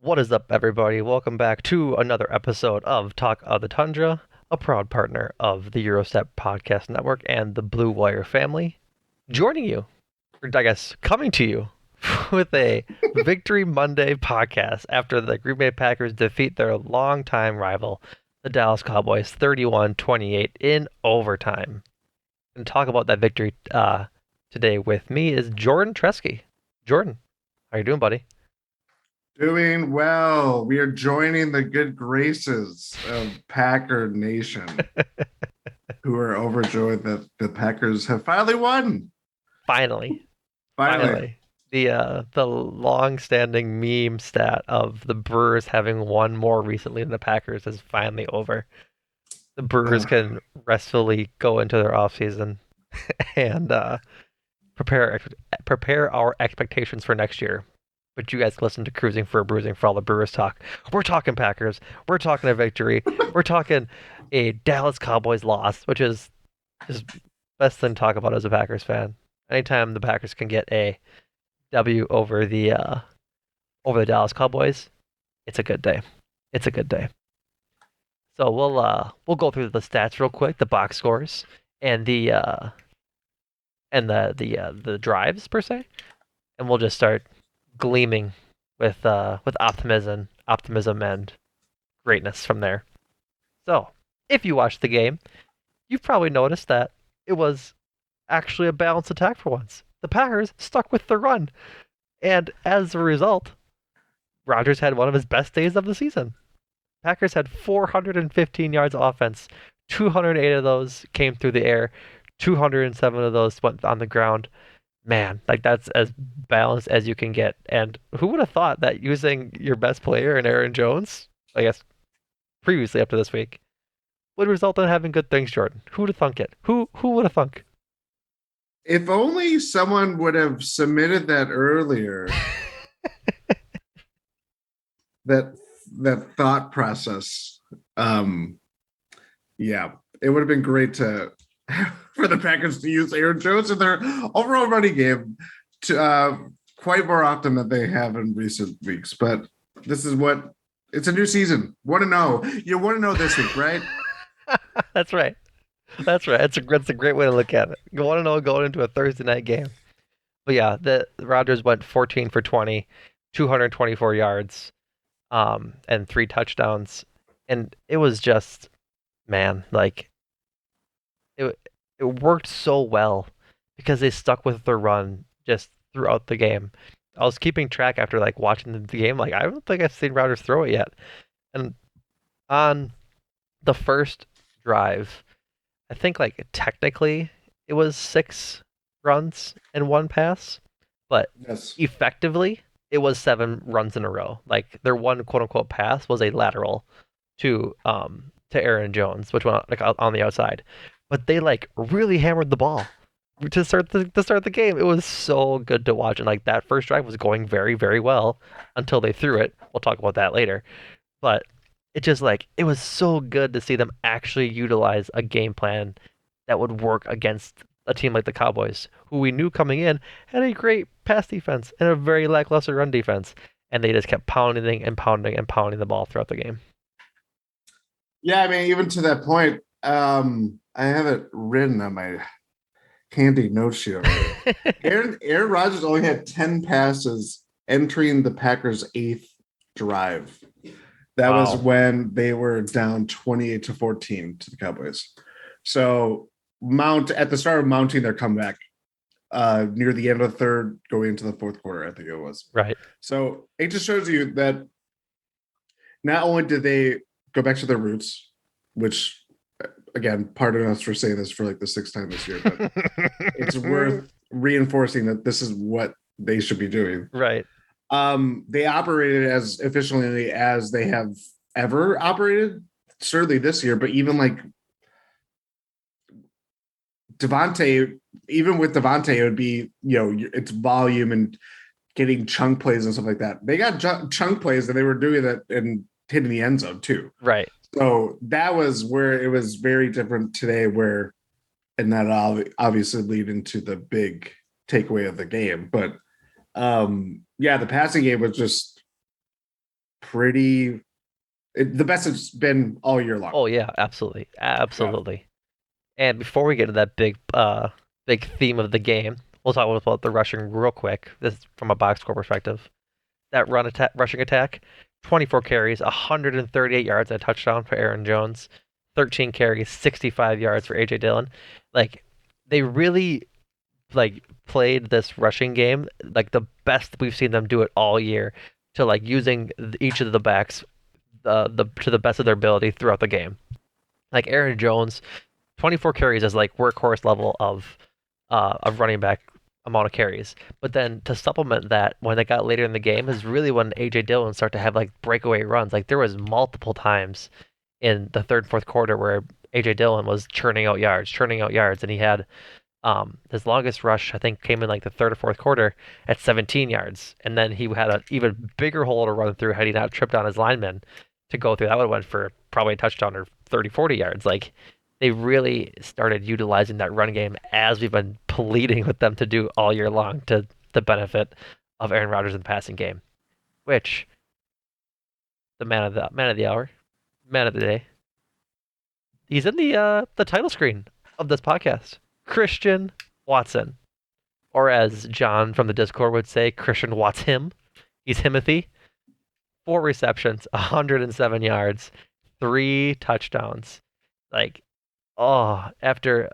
What is up, everybody? Welcome back to another episode of Talk of the Tundra, a proud partner of the Eurostep Podcast Network and the Blue Wire family. Joining you, or I guess coming to you, with a Victory Monday podcast after the Green Bay Packers defeat their longtime rival, the Dallas Cowboys, 31-28 in overtime. And talk about that victory today with me is Jordan Tresky. Jordan, how you doing, buddy? Doing well. We are joining the good graces of Packer Nation, who are overjoyed that the Packers have finally won. Finally. Finally. Finally, the long-standing meme stat of the Brewers having won more recently than the Packers is finally over. The Brewers Uh, can restfully go into their offseason and prepare prepare our expectations for next year. But you guys can listen to Cruising for a Bruising for all the Brewers talk. We're talking Packers. We're talking a victory. We're talking a Dallas Cowboys loss, which is just best thing to talk about as a Packers fan. Anytime the Packers can get a W over the Dallas Cowboys, it's a good day. It's a good day. So we'll go through the stats real quick, the box scores, and the drives per se, and we'll just start gleaming with optimism and greatness from there. So if you watched the game, you've probably noticed that it was actually a balanced attack for once. The Packers stuck with the run, and as a result, Rodgers had one of his best days of the season. Packers had 415 yards of offense. 208 of those came through the air. 207 of those went on the ground. Man, like that's as balanced as you can get. And who would have thought that using your best player in Aaron Jones, I guess previously up to this week, would result in having good things, Jordan? Who would have thunk it? Who would have thunk? if only someone would have submitted that earlier, that thought process. Um, yeah, it would have been great to for the Packers to use Aaron Jones in their overall running game to quite more often than they have in recent weeks. But this is what it's a new season. Want to know? You want to know this week, right? That's right. That's right. That's a great way to look at it. You want to know going into a Thursday night game. But yeah, the Rodgers went 14 for 20, 224 yards, and three touchdowns, and it was just man, like it it worked so well because they stuck with the run just throughout the game. I was keeping track after like watching the game, like I don't think I've seen Rodgers throw it yet. And on the first drive, I think like technically it was 6 runs and one pass, but Yes. effectively it was 7 runs in a row. Like their one quote unquote pass was a lateral to Aaron Jones, which went like on the outside. But they like really hammered the ball to start the game. It was so good to watch, and like that first drive was going very very well until they threw it. We'll talk about that later. But it just like it was so good to see them actually utilize a game plan that would work against a team like the Cowboys, who we knew coming in had a great pass defense and a very lackluster run defense, and they just kept pounding and pounding and pounding the ball throughout the game. Yeah, I mean, even to that point, I have it written on my handy note sheet over here. Aaron Rodgers only had 10 passes entering the Packers' eighth drive. That was Wow. when they were down 28-14 to the Cowboys. So Mount at the start of mounting their comeback near the end of the third, going into the fourth quarter, I think it was. Right. So it just shows you that not only did they go back to their roots, which again, pardon us for saying this for like the sixth time this year, but it's worth reinforcing that this is what they should be doing. Right. They operated as efficiently as they have ever operated, certainly this year, but even like Devontae, even with Devontae, it would be, it's volume and getting chunk plays and stuff like that. They got chunk plays and they were doing that and hitting the end zone too. Right. So that was where it was very different today, where, and that obviously lead into the big takeaway of the game. But yeah, the passing game was just the best it's been all year long. Oh yeah, absolutely, Yeah. absolutely. And before we get to that big theme of the game, we'll talk about the rushing real quick. This is from a box score perspective. That rushing attack, 24 carries, 138 yards and a touchdown for Aaron Jones, 13 carries, 65 yards for AJ Dillon. Like they really played this rushing game like the best we've seen them do it all year to using each of the backs the to the best of their ability throughout the game. Like Aaron Jones, 24 carries is like workhorse level of running back amount of carries. But then to supplement that, when they got later in the game, is really when AJ Dillon started to have breakaway runs. Like there was multiple times in the third, fourth quarter where AJ Dillon was churning out yards, and he had his longest rush I think came in the third or fourth quarter at 17 yards, and then he had an even bigger hole to run through had he not tripped on his lineman to go through. That would have went for probably a touchdown or 30, 40 yards. They really started utilizing that run game as we've been pleading with them to do all year long to the benefit of Aaron Rodgers in the passing game, which the man of the hour, man of the day, he's in the title screen of this podcast. Christian Watson, or as John from the Discord would say, Christian Watts him. He's Himothy. 4 receptions, 107 yards, 3 touchdowns. Like, oh, after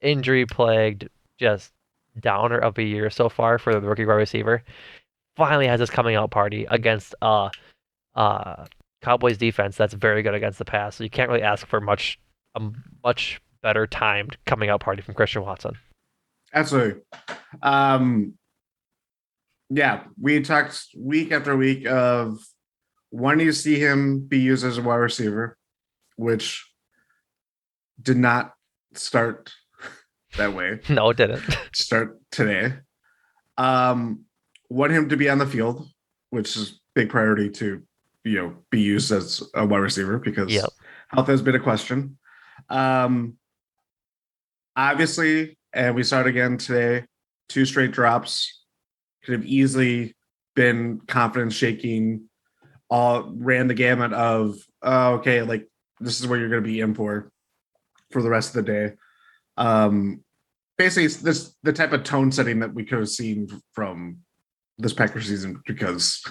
injury plagued, just downer of a year so far for the rookie wide receiver, finally has this coming out party against uh Cowboys defense that's very good against the pass. So you can't really ask for a much better timed coming out party from Christian Watson. Absolutely. Yeah, we talked week after week of wanting to see him be used as a wide receiver, which did not start that way. No, it didn't. Start today. Want him to be on the field, which is big priority to be used as a wide receiver because Yep. health has been a question. Obviously, and we saw it again today, 2 straight drops. Could have easily been confidence shaking, ran the gamut of, okay, this is what you're going to be in for the rest of the day. Basically, this the type of tone setting that we could have seen from this Packers season because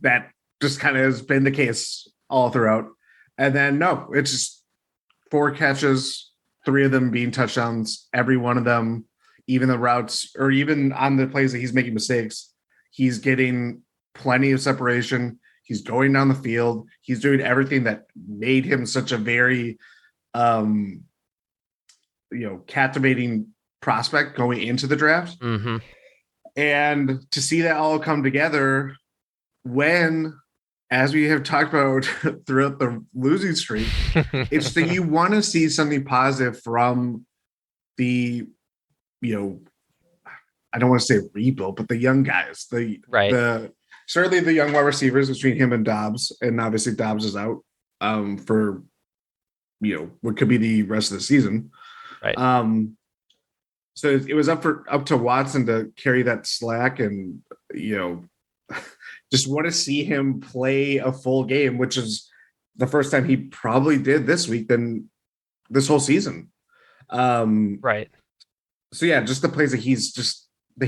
that just kind of has been the case all throughout. And then, no, it's just 4 catches, 3 of them being touchdowns, every one of them, even the routes or even on the plays that he's making mistakes, he's getting plenty of separation. He's going down the field. He's doing everything that made him such a very, captivating prospect going into the draft. Mm-hmm. And to see that all come together when, as we have talked about throughout the losing streak, it's that you want to see something positive from the, I don't want to say rebuild, but the young guys, the certainly the young wide receivers between him and Dobbs, and obviously Dobbs is out for what could be the rest of the season. Right. So it was up to Watson to carry that slack, and just want to see him play a full game, which is the first time he probably did this week than this whole season. Right. So yeah, just the plays that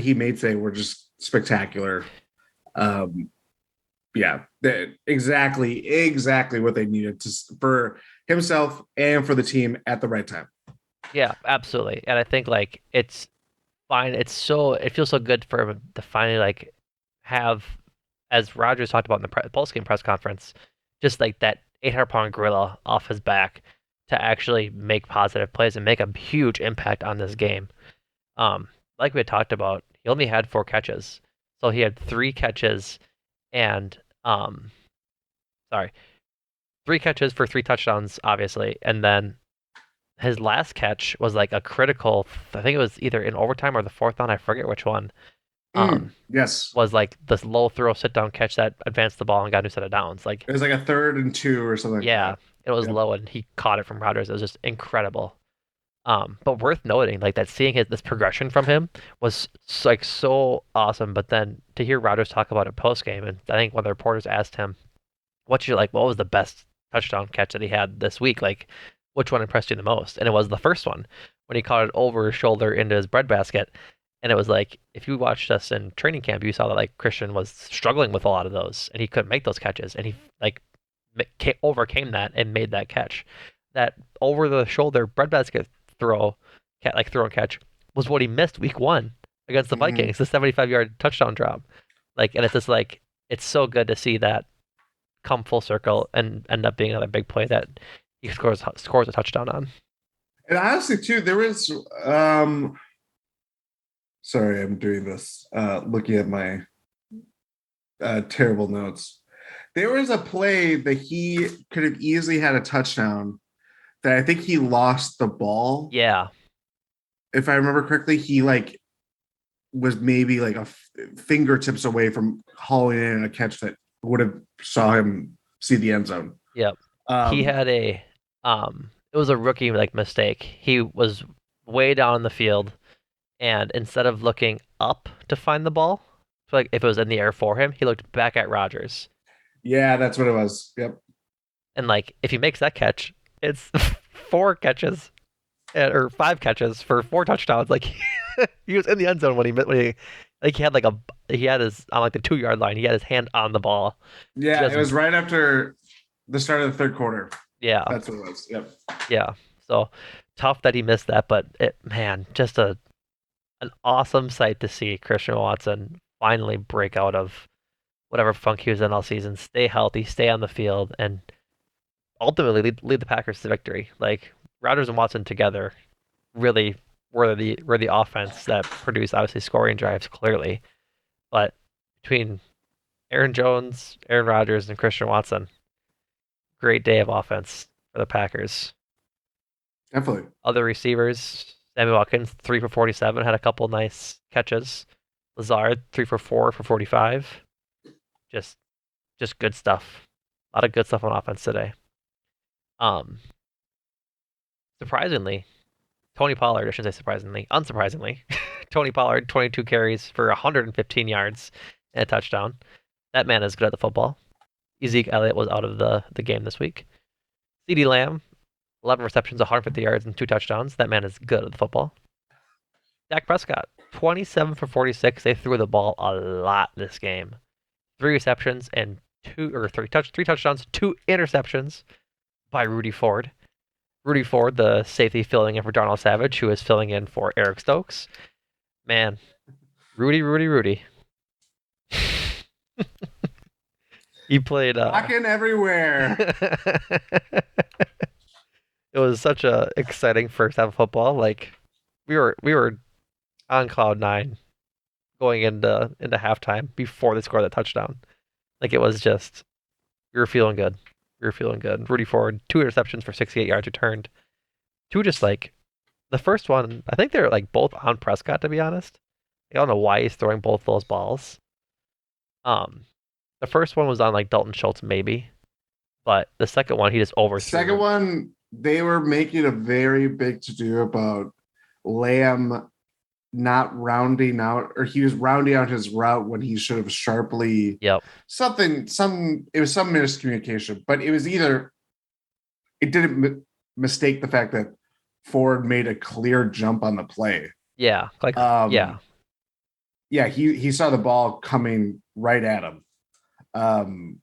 he made today were just spectacular. Yeah, exactly what they needed for himself and for the team at the right time. Yeah, absolutely. And I think it's fine. It feels so good for him to finally have, as Rodgers talked about in the post-game press conference, just that 800-pound gorilla off his back to actually make positive plays and make a huge impact on this game. Like we had talked about, he only had 4 catches. So he had 3 catches and 3 catches for 3 touchdowns, obviously, and then his last catch was a critical. I think it was either in overtime or the 4th down. I forget which one. Yes, was this low throw sit down catch that advanced the ball and got a new set of downs. It was a 3rd and 2 or something. Yeah, like it was low and he caught it from Rodgers. It was just incredible. But worth noting, like that, seeing this progression from him was like so awesome. But then to hear Rodgers talk about it post game, and I think one of the reporters asked him, what was the best touchdown catch that he had this week? Like, which one impressed you the most? And it was the first one when he caught it over his shoulder into his breadbasket. And it was like, if you watched us in training camp, you saw that like Christian was struggling with a lot of those, and he couldn't make those catches, and he like overcame that and made that catch. That over the shoulder breadbasket throw, throw and catch, was what he missed week one against the Mhm. Vikings, the 75-yard touchdown drop. Like, and it's just like it's so good to see that come full circle and end up being another big play that he scores a touchdown on. And honestly, too, there was sorry, I'm doing this, looking at my terrible notes. There was a play that he could have easily had a touchdown that I think he lost the ball. Yeah, If I remember correctly, he like was maybe like fingertips away from hauling in a catch that would have saw him see the end zone. yep. He Um, had it was a rookie like mistake. He was way down in the field, and instead of looking up to find the ball, so like if it was in the air for him, he looked back at Rodgers. yeah, that's what it was. Yep. And like if he makes that catch, it's four catches or five catches for four touchdowns. Like he was in the end zone when he like he had his on like the 2 yard line. He had his hand on the ball. Yeah, it Just was right after the start of the third quarter. yeah, That's what it was. Yep. yeah. So tough that he missed that, but man, just a an awesome sight to see Christian Watson finally break out of whatever funk he was in all season, stay healthy, stay on the field, and ultimately lead the Packers to victory. Like Rodgers and Watson together really were the offense that produced obviously scoring drives clearly, but between Aaron Jones, Aaron Rodgers, and Christian Watson, great day of offense for the Packers. Definitely. Other receivers, Sammy Watkins, 3 for 47, had a couple nice catches. Lazard, 3 for 4 for 45. Just just good stuff. A lot of good stuff on offense today. Um, surprisingly, Tony Pollard, I shouldn't say surprisingly, unsurprisingly, Tony Pollard, 22 carries for 115 yards and a touchdown. That man is good at the football. Zeke Elliott was out of the game this week. CeeDee Lamb, 11 receptions, 150 yards, and two touchdowns. That man is good at the football. Dak Prescott, 27 for 46. They threw the ball a lot this game. Three receptions and three touchdowns, two interceptions by Rudy Ford. Rudy Ford, the safety filling in for Darnell Savage, who is filling in for Eric Stokes. Man, Rudy. He played. Rocking everywhere. It was such a exciting first half of football. Like we were on cloud nine going into halftime before they scored that touchdown. Like it was just we were feeling good. We were feeling good. Rudy Ford, two interceptions for 68 yards returned. Two just like the first one. I think they're like both on Prescott to be honest. I don't know why he's throwing both those balls. Um, the first one was on like Dalton Schultz maybe, but the second one he just Second overthrew. one, they were making a very big to do about Lamb not rounding out, or he was rounding out his route when he should have sharply Yep. it was some miscommunication, but it was either it didn't mistake the fact that Ford made a clear jump on the play. Yeah. Like yeah. Um, yeah, he saw the ball coming right at him. Um,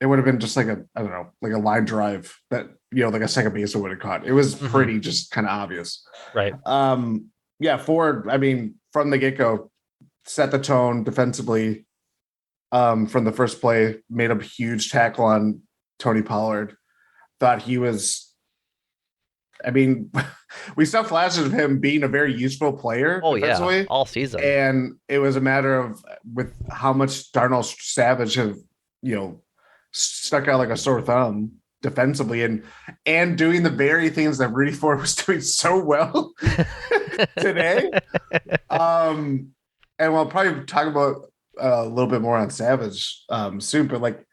it would have been just like a I don't know, like a line drive that like a second baseman would have caught. It was Hmm. pretty just kind of obvious. Right. Yeah, Ford, I mean, from the get-go, set the tone defensively. From the first play, made a huge tackle on Tony Pollard. Thought he was, I mean, we saw flashes of him being a very useful player Oh yeah. defensively. All season. And it was a matter of with how much Darnell Savage have, you know, stuck out like a sore thumb defensively and doing the very things that Rudy Ford was doing so well today. And we'll probably talk about a little bit more on Savage soon, but like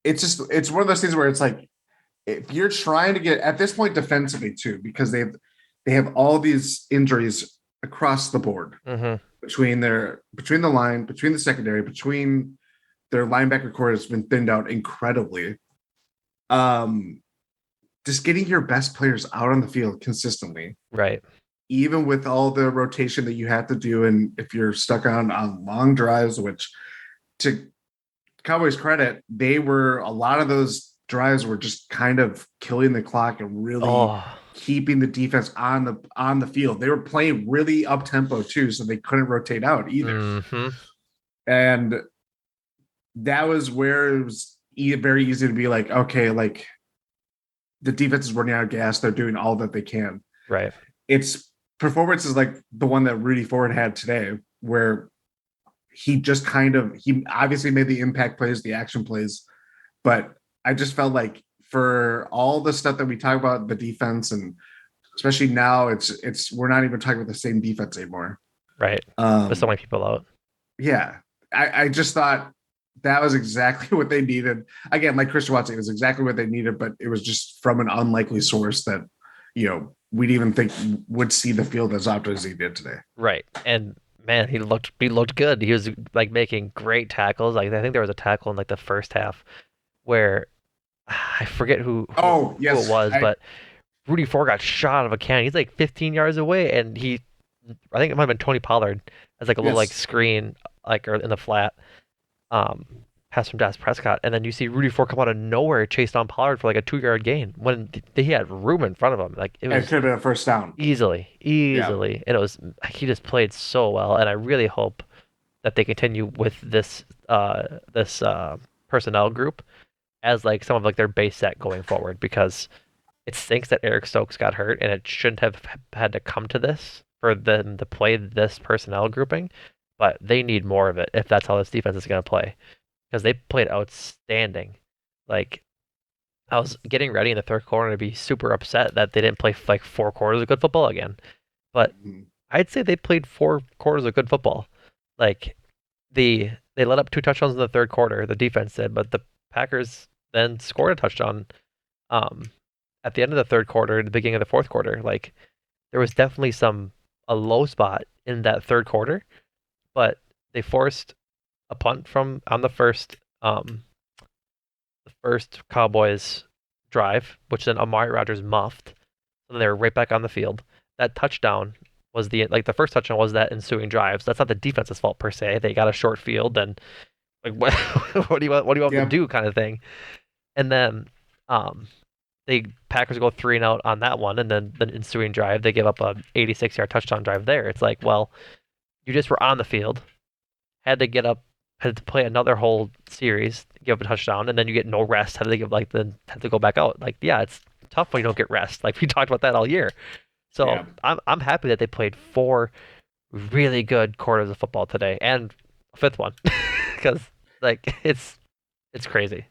it's one of those things where it's like if you're trying to get at this point defensively too, because they have all these injuries across the board Mm-hmm. between the line, between the secondary, between their linebacker core has been thinned out incredibly. Um, just getting your best players out on the field consistently, Right. even with all the rotation that you have to do, and if you're stuck on long drives, which to Cowboys' credit, they were a lot of those drives were just kind of killing the clock and really Oh. keeping the defense on the field. They were playing really up tempo too, so they couldn't rotate out either. Mm-hmm. And that was where it was very easy to be like, okay, like the defense is running out of gas. They're doing all that they can. Right. It's performances like the one that Rudy Ford had today, where he obviously made the impact plays, the action plays, but I just felt like for all the stuff that we talk about the defense, and especially now, it's we're not even talking about the same defense anymore. Right. With so Um, many people out. yeah, I just thought that was exactly what they needed. Again, like Christian Watson, it was exactly what they needed, but it was just from an unlikely source that we'd even think would see the field as often as he did today. Right. And man, he looked good. He was like making great tackles. Like I think there was a tackle in like the first half where I forget Oh who it yes, was, but Rudy Ford got shot out of a cannon. He's like 15 yards away, and I think it might have been Tony Pollard as like a little like yes, screen like or in the flat um pass from Das Prescott, and then you see Rudy Ford come out of nowhere, chase down Pollard for like a 2 yard gain when he had room in front of him. Like it and it was could have been a first down. easily, Yeah. easily, and it was he just played so well, and I really hope that they continue with this personnel group as like some of like their base set going forward because it stinks that Eric Stokes got hurt, and it shouldn't have had to come to this for them to play this personnel grouping. But they need more of it if that's how this defense is going to play, because they played outstanding. Like I was getting ready in the third quarter to be super upset that they didn't play like 4 quarters of good football again. But Mhm. I'd say they played 4 quarters of good football. Like they let up 2 touchdowns in the third quarter, the defense did, but the Packers then scored a touchdown um, at the end of the third quarter, the beginning of the fourth quarter. Like there was definitely a low spot in that third quarter, but they forced a punt from on the first Cowboys drive, which then Amari Rodgers muffed. So they were right back on the field. That touchdown was the first touchdown was that ensuing drive. So that's not the defense's fault per se. They got a short field and like what do you want them to Yep. do kind of thing. And then um the Packers go 3-and-out on that one, and then the ensuing drive they give up a 86-yard touchdown drive there. It's like, well, you just were on the field, had to play another whole series, give up a touchdown, and then you get no rest. Have to go back out. Like, yeah, it's tough when you don't get rest. Like we talked about that all year. So Yeah. I'm happy that they played 4 really good quarters of football today and a fifth one because like it's crazy.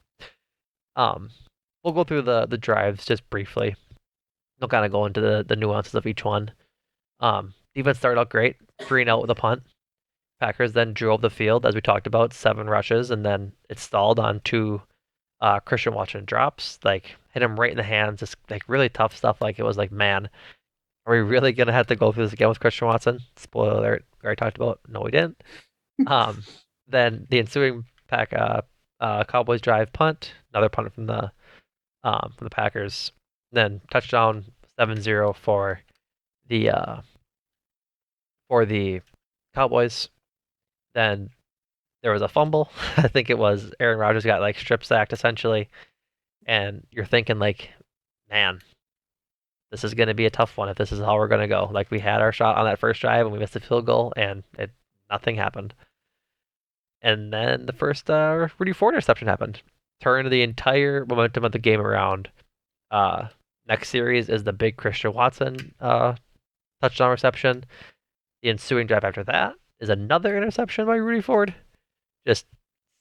Um, we'll go through the drives just briefly. We'll kind of go into the nuances of each one. Defense started out great, 3-and-out with a punt. Packers then drove the field, as we talked about, 7 rushes, and then it stalled on 2 Christian Watson drops. Like, hit him right in the hands, just like really tough stuff. Like, it was like, man, are we really going to have to go through this again with Christian Watson? Spoiler alert, we already talked about. No, we didn't. Um, then the ensuing Cowboys drive punt, another punt from the Packers. Then touchdown 7-0 the uh, for the Cowboys. Then there was a fumble. I think it was Aaron Rodgers got like strip sacked essentially, and you're thinking like, man, this is going to be a tough one if this is how we're going to go. Like we had our shot on that first drive and we missed a field goal, and nothing happened. And then the first Rudy Ford interception happened, turned the entire momentum of the game around. Uh, Next series is the big Christian Watson touchdown reception. The ensuing drive after that is another interception by Rudy Ford. Just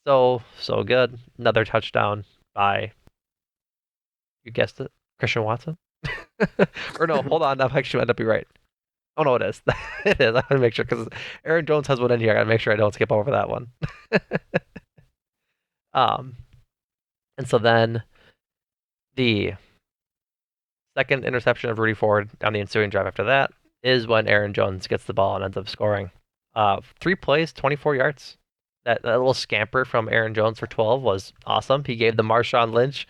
so good. Another touchdown by, you guessed it, Christian Watson. Or no, hold on, that actually might not be right. Oh no, it is. It is. I gotta make sure because Aaron Jones has one in here. I gotta make sure I don't skip over that one. um, and so then the Second interception of Rudy Ford on the ensuing drive after that is when Aaron Jones gets the ball and ends up scoring. 3 plays, 24 yards. That little scamper from Aaron Jones for 12 was awesome. He gave the Marshawn Lynch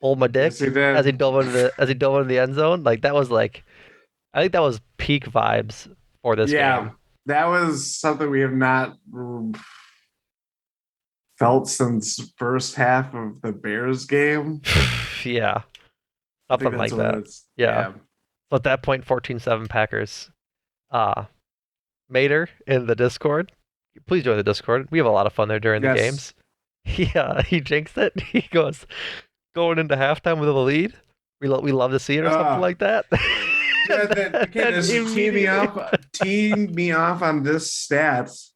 hold my Yes, he dick did. as he dove into the end zone. Like that was like I think that was peak vibes for this Yeah, game. that was something we have not felt since first half of the Bears game. Yeah, I think something that's like what that. it's. Yeah. Yeah. So at that point, 14-7 Packers. Uh, Mater in the Discord. Please join the Discord. We have a lot of fun there during the Yes. games. He jinxed it. He goes going into halftime with a lead. We love to see it or something Uh like that. yeah, that okay, then this is immediately, teeing me off on this stats.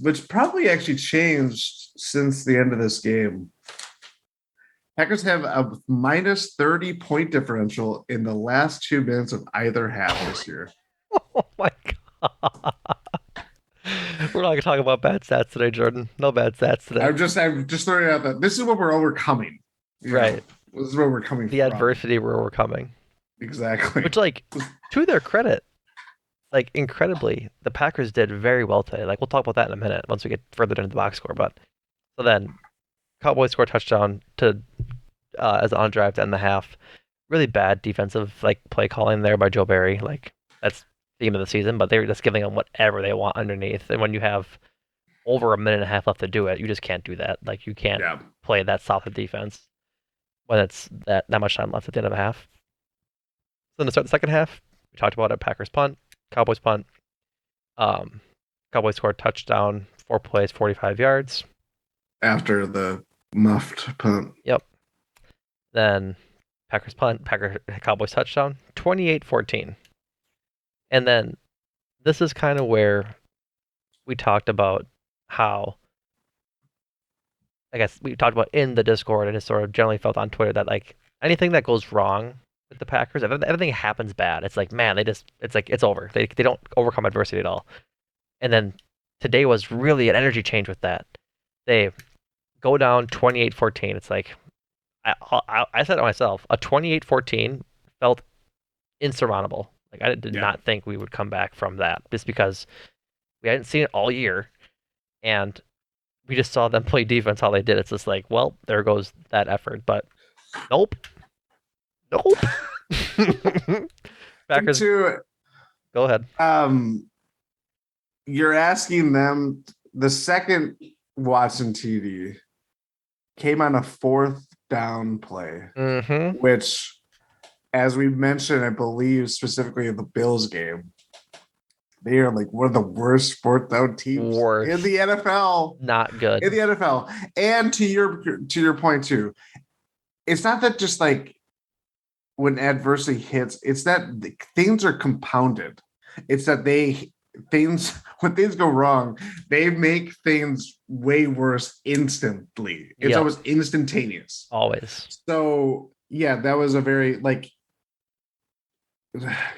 Which probably actually changed since the end of this game. Packers have a minus 30 point differential in the last 2 minutes of either half this year. oh my god, we're not gonna talk about bad stats today, Jordan. No bad stats today. I'm just throwing out that this is what we're overcoming. You know, Right, this is where we're coming the from. adversity we're overcoming. Exactly. Which, like, to their credit, like incredibly, the Packers did very well today. Like we'll talk about that in a minute once we get further into the box score. But so then Cowboys score a touchdown to as on drive to end the half. Really bad defensive like play calling there by Joe Barry. Like that's theme of the season, but they were just giving them whatever they want underneath. And when you have over a minute and a half left to do it, you just can't do that. Like you can't Yeah. play that solid defense when it's that much time left at the end of a half. So then to start the second half, we talked about it. Packers punt, Cowboys punt. Um, Cowboys scored touchdown, 4 plays, 45 yards. After the muffed punt. Yep. Then Packers punt, Cowboys touchdown, 28-14. And then this is kind of where we talked about how I guess we talked about in the Discord and it's sort of generally felt on Twitter that like anything that goes wrong with the Packers, if everything happens bad, it's like man, it's like it's over. They don't overcome adversity at all. And then today was really an energy change with that. They go down 28-14. It's like I said it myself, a 28-14 felt insurmountable. Like I did Yeah. not think we would come back from that just because we hadn't seen it all year and we just saw them play defense how they did. It's just like, well, there goes that effort. But nope. Nope. Packers, To go ahead. you're asking them the second Watson TD came on a fourth down play, Mm-hmm. which, as we mentioned, I believe specifically in the Bills game, they are like one of the worst fourth down teams in the Worst. NFL. Not good. In the NFL. And to your point too, it's not that just like when adversity hits, it's that things are compounded. It's that when things go wrong, they make things way worse instantly. It's Yep. almost instantaneous. Always. So yeah, that was a very like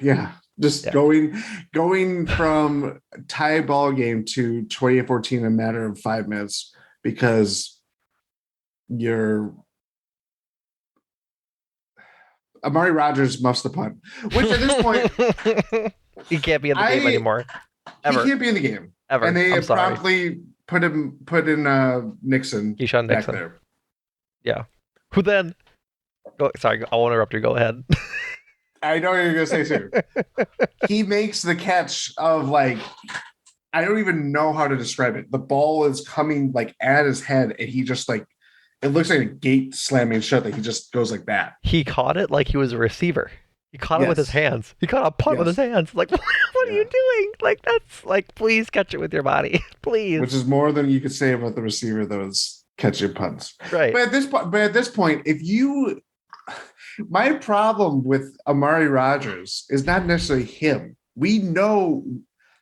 yeah, just Yeah. going from tie ball game to 2014 in a matter of 5 minutes because you're Amari Rogers muffs the punt, which at this point he can't be in the game anymore. Ever. He can't be in the game. Ever. And they I'm sorry. promptly put in Nixon Keyshawn back Nixon. there. Yeah. Who then? Sorry, I won't interrupt you. Go ahead. I know what you're gonna say too. He makes the catch of like I don't even know how to describe it. The ball is coming like at his head, and he just like it looks like a gate slamming shut that he just goes like that. He caught it like he was a receiver. He caught it with his hands. He caught a punt with his hands. Like, what are you doing? Like, that's like, please catch it with your body, please. Which is more than you could say about the receiver that was catching punts. Right. But at this point, if you, my problem with Amari Rogers is not necessarily him. We know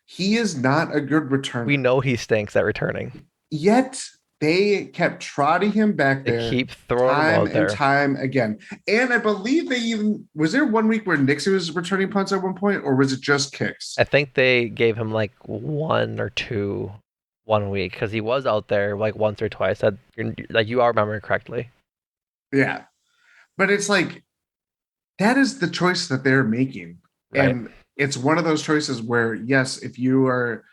he is not a good returner. We know he stinks at returning. Yet they kept trotting him back there. They keep throwing him out there. Time again. And I believe they even was there one week where Nixon was returning punts at one point, or was it just kicks? I think they gave him like 1 or 2 1 week because he was out there like once or twice. Like you are remembering correctly. Yeah. But it's like that is the choice that they're making. right? And it's one of those choices where, yes, if you are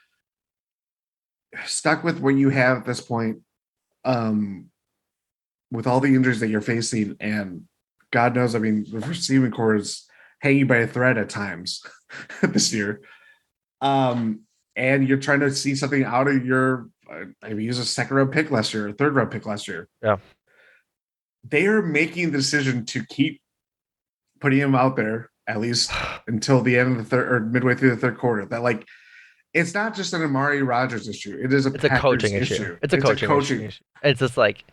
stuck with what you have at this point, um, with all the injuries that you're facing, and God knows, I mean, the receiving core is hanging by a thread at times this year. Um, and you're trying to see something out of your, I mean, use a second round pick last year, a third round pick last year. Yeah. They are making the decision to keep putting him out there at least until the end of the third or midway through the third quarter. That like it's not just an Amari Rogers issue; it is a It's a coaching Packers issue. issue. It's a It's a coaching coaching. issue. It's just like,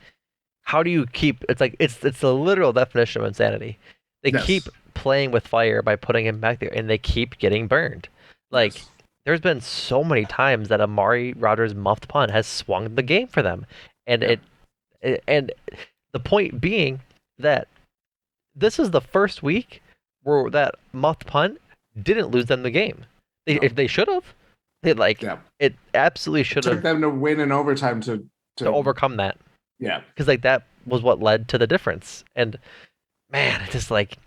how do you keep? It's like it's the literal definition of insanity. They keep Yes, playing with fire by putting him back there, and they keep getting burned. Like, yes, there's been so many times that Amari Rogers' muffed punt has swung the game for them, and yeah, and the point being that this is the first week where that muffed punt didn't lose them the game. If no, they should have, they like yeah. it absolutely It should took have them to win in overtime to to overcome that, yeah. because like that was what led to the difference. And man, it's just like,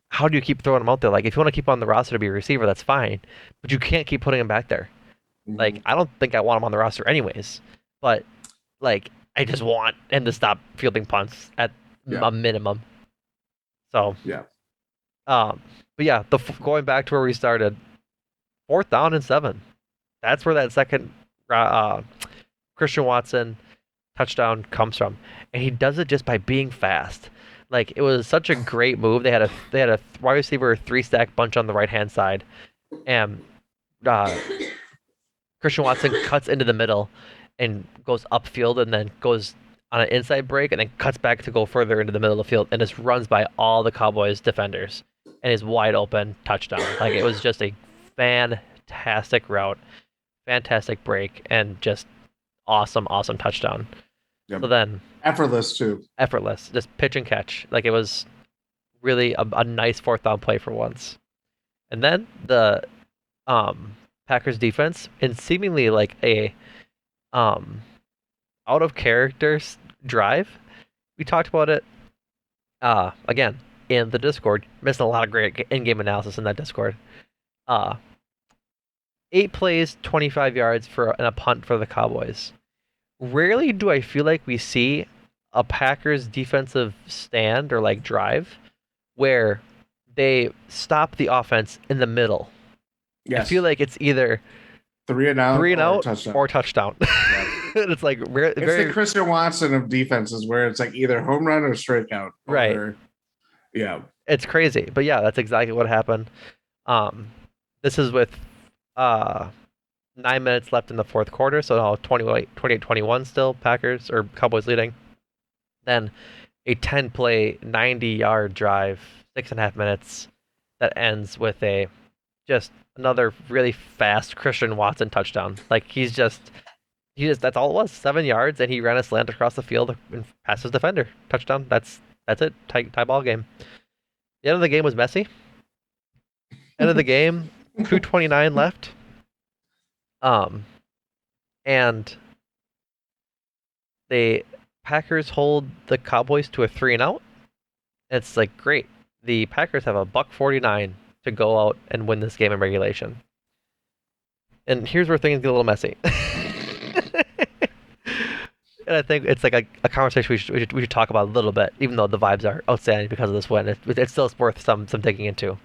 how do you keep throwing him out there? Like, if you want to keep on the roster to be a receiver, that's fine, but you can't keep putting him back there. Like, Mhm. I don't think I want him on the roster anyways, but like, I just want him to stop fielding punts at Yeah, a minimum. So, yeah, um, but yeah, going back to where we started, 4th down and 7. That's where that second Christian Watson touchdown comes from, and he does it just by being fast. Like, it was such a great move. They had a wide receiver 3 stack bunch on the right hand side, and uh, Christian Watson cuts into the middle and goes upfield, and then goes on an inside break, and then cuts back to go further into the middle of the field, and just runs by all the Cowboys defenders, and is wide open touchdown. Like, it was just a fantastic route, fantastic break, and just awesome, awesome touchdown. yeah. So then, Effortless too. effortless, just pitch and catch. Like, it was really a nice 4th down play for once. And then the Packers defense, in seemingly like a um out of character drive. We talked about it again in the Discord. Missing a lot of great in-game analysis in that Discord. Uh 8 plays, 25 yards for and a punt for the Cowboys. Rarely do I feel like we see a Packers defensive stand or like drive where they stop the offense in the middle. I feel Yes, like it's either 3 and out three and or out touchdown. or touchdown. Yeah, It's like it's the very Christian Watson of defenses where it's like either home run or strikeout right. or yeah, It's crazy, but yeah, that's exactly what happened. Um, this is with uh 9 minutes left in the fourth quarter, so now 28-21 still, Packers or Cowboys leading. Then a 10-play, 90-yard drive, 6.5 minutes, that ends with a just another really fast Christian Watson touchdown. Like, he just that's all it was, 7 yards, and he ran a slant across the field and passed his defender, touchdown. That's it, tie ball game. The end of the game was messy. End of the game, 2:29 left. Um, and the Packers hold the Cowboys to a 3-and-out. It's like, great. The Packers have a buck 49 to go out and win this game in regulation. And here's where things get a little messy. And I think it's like a conversation we should talk about a little bit, even though the vibes are outstanding because of this win. It's still worth some digging into.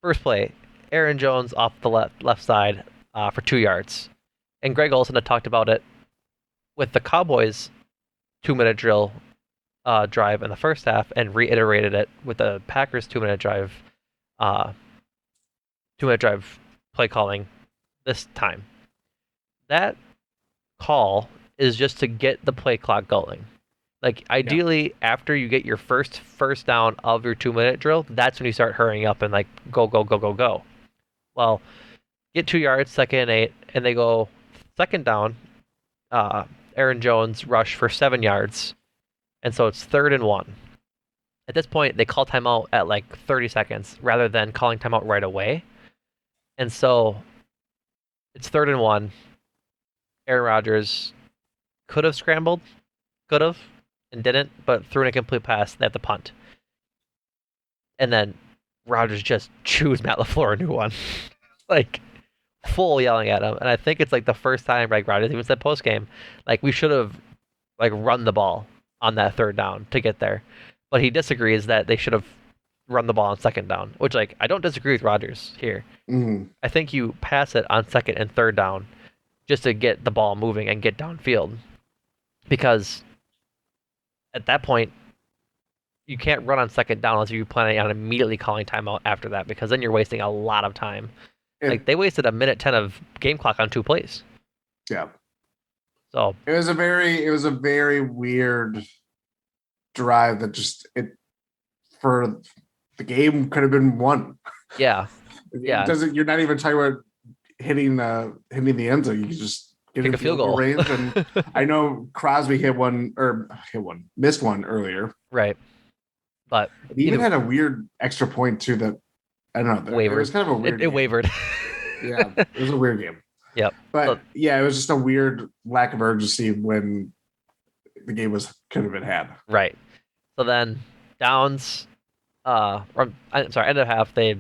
First play, Aaron Jones off the left side for 2 yards. And Greg Olson had talked about it with the Cowboys 2 minute drill drive in the first half, and reiterated it with the Packers 2 minute drive, uh, 2 minute drive play calling this time. That call is just to get the play clock going. Like, yeah, ideally, after you get your first down of your 2 minute drill, that's when you start hurrying up and like go go go go go. Well, get 2 yards, 2nd and 8, and they go second down. Uh, Aaron Jones rush for 7 yards, and so it's 3rd and 1. At this point, they call timeout at like 30 seconds rather than calling timeout right away, and so it's 3rd and 1. Aaron Rodgers could have scrambled, could have, and didn't, but threw an incomplete pass. They have to punt. and then Rodgers just chews Matt LaFleur a new one, like full yelling at him. And I think it's like the first time like Rodgers even said post game, like we should have like run the ball on that third down to get there, but he disagrees that they should have run the ball on second down, which like I don't disagree with Rodgers here. Mhm. I think you pass it on second and third down just to get the ball moving and get downfield because at that point you can't run on second down unless you're planning on immediately calling timeout after that because then you're wasting a lot of time. Like It they wasted a minute 10 of game clock on two plays. yeah. So It was a very weird drive that just it for the game could have been won. yeah, It yeah, doesn't. You're not even talking about hitting the end zone. You can just get kick in a field field goal goal. range. And I know Crosby missed one earlier. Right, but It even either had a weird extra point too. That I don't know. It was wavered. kind of a weird It game. wavered. Yeah, it was a weird game. Yep. So But yeah, it was just a weird lack of urgency when the game was could have been had. right. So then downs. I'm sorry. End of half. The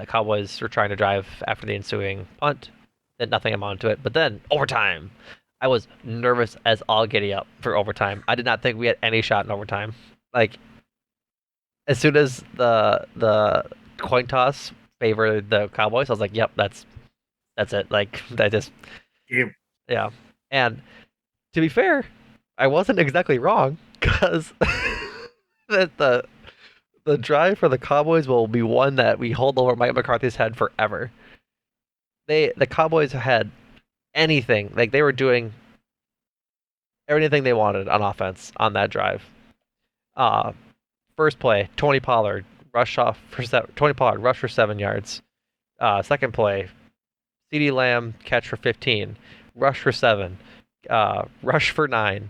Cowboys were trying to drive after the ensuing punt. Then nothing amounted to it. But then overtime. I was nervous as all giddy up for overtime. I did not think we had any shot in overtime. Like as soon as the coin toss favored the Cowboys, I was like, "Yep, that's it." Like that just Game. yeah. And to be fair, I wasn't exactly wrong because that the drive for the Cowboys will be one that we hold over Mike McCarthy's head forever. The Cowboys had anything like they were doing everything they wanted on offense on that drive. Uh, First play, Tony Pollard rush off for Tony Pollard rush for 7 yards. Second play, CeeDee Lamb catch for 15, rush for 7, rush for 9,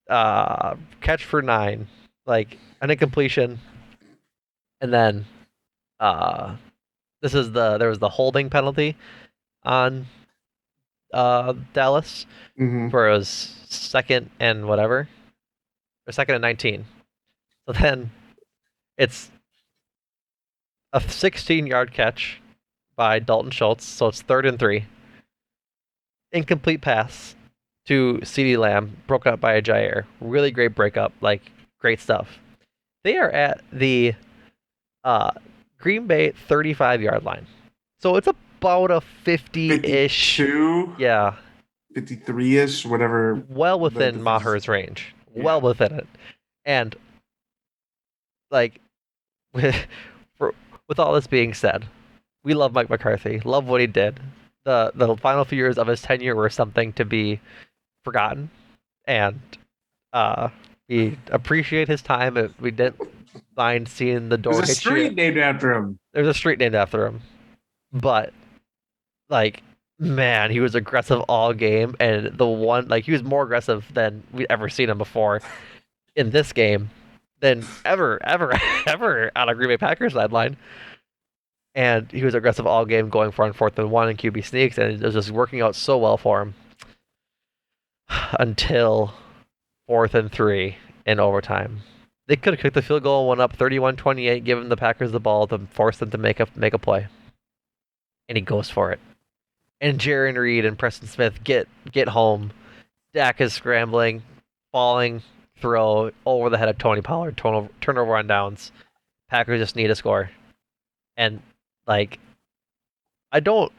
catch for 9, like an incompletion, and then uh, there was the holding penalty on Dallas Mm-hmm. where it was second and whatever, or second and 19. So then it's a 16-yard catch by Dalton Schultz, so it's third and 3. Incomplete pass to CeeDee Lamb, broken up by a Jair. Really great breakup, like great stuff. They are at the uh, Green Bay 35-yard line, so it's about a 50-ish, 52, yeah, 53-ish, whatever well the within difference is. Maher's range, well Yeah. within it, and like with for, with all this being said, we love Mike McCarthy, love what he did. The final few years of his tenure were something to be forgotten, and uh, we appreciate his time. We didn't mind seeing the There's door a hit you. street named after him. There's a street named after him, but like man, he was aggressive all game, and the one like he was more aggressive than we'd ever seen him before in this game than ever, ever on a Green Bay Packers sideline. And he was aggressive all game, going for on 4th and 1 and QB sneaks, and it was just working out so well for him until 4th and 3 in overtime. They could have kicked the field goal and went up 31-28, giving the Packers the ball to force them to make a play. And he goes for it. And Jaron Reed and Preston Smith get home. Dak is scrambling, falling, throw over the head of Tony Pollard, turnover on downs. Packers just need a score. And like I don't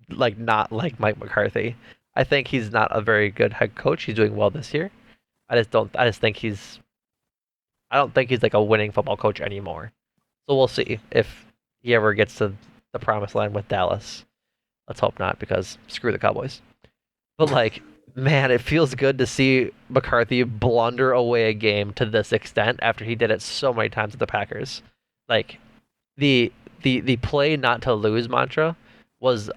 like not like Mike McCarthy. I think he's not a very good head coach. He's doing well this year. I just think he's I don't think he's like a winning football coach anymore. So we'll see if he ever gets to the promised land with Dallas. Let's hope not, because screw the Cowboys. But like, man, it feels good to see McCarthy blunder away a game to this extent after he did it so many times with the Packers. Like the the play not to lose mantra was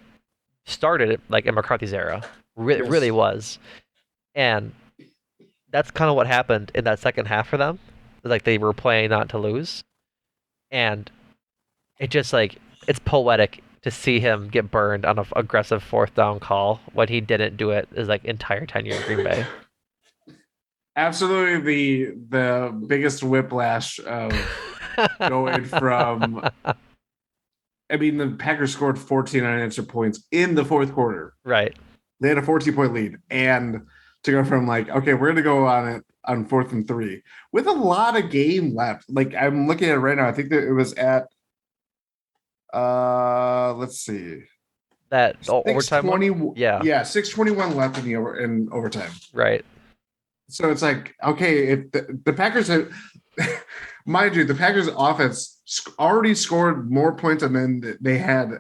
started like in McCarthy's era. It really Yes. was. And that's kind of what happened in that second half for them. Like they were playing not to lose, and it just like it's poetic to see him get burned on an aggressive 4th down call when he didn't do it his like entire tenure in Green Bay. Absolutely the biggest whiplash of going from, I mean, the Packers scored 14 unanswered points in the fourth quarter. Right. They had a 14-point lead. And to go from like, okay, we're going to go on it on 4th and 3 with a lot of game left. Like I'm looking at it right now. I think that it was at, let's see, That overtime one? 6:20. Yeah. Yeah, 6:21 left in overtime. Right. So it's like, okay, if the Packers have, mind you, the Packers offense already scored more points than they had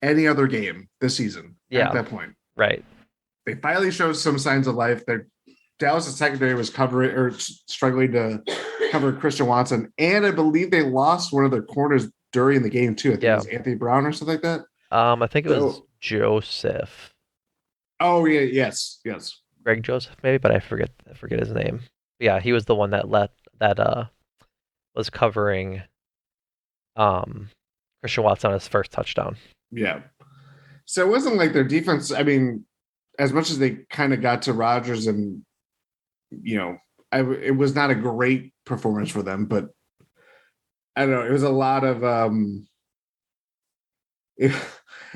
any other game this season at Yeah. that point. Right. They finally showed some signs of life. Their Dallas' secondary was covering or struggling to cover Christian Watson, and I believe they lost one of their corners during the game too. I think it Yeah. was Anthony Brown or something like that. I think it was So, Joseph. oh yeah, yes. Greg Joseph maybe, but I forget his name. Yeah, he was the one that was covering Christian Watson on his first touchdown. Yeah. So it wasn't like their defense. I mean, as much as they kind of got to Rodgers and, you know, it was not a great performance for them, but I don't know. It was a lot of, it,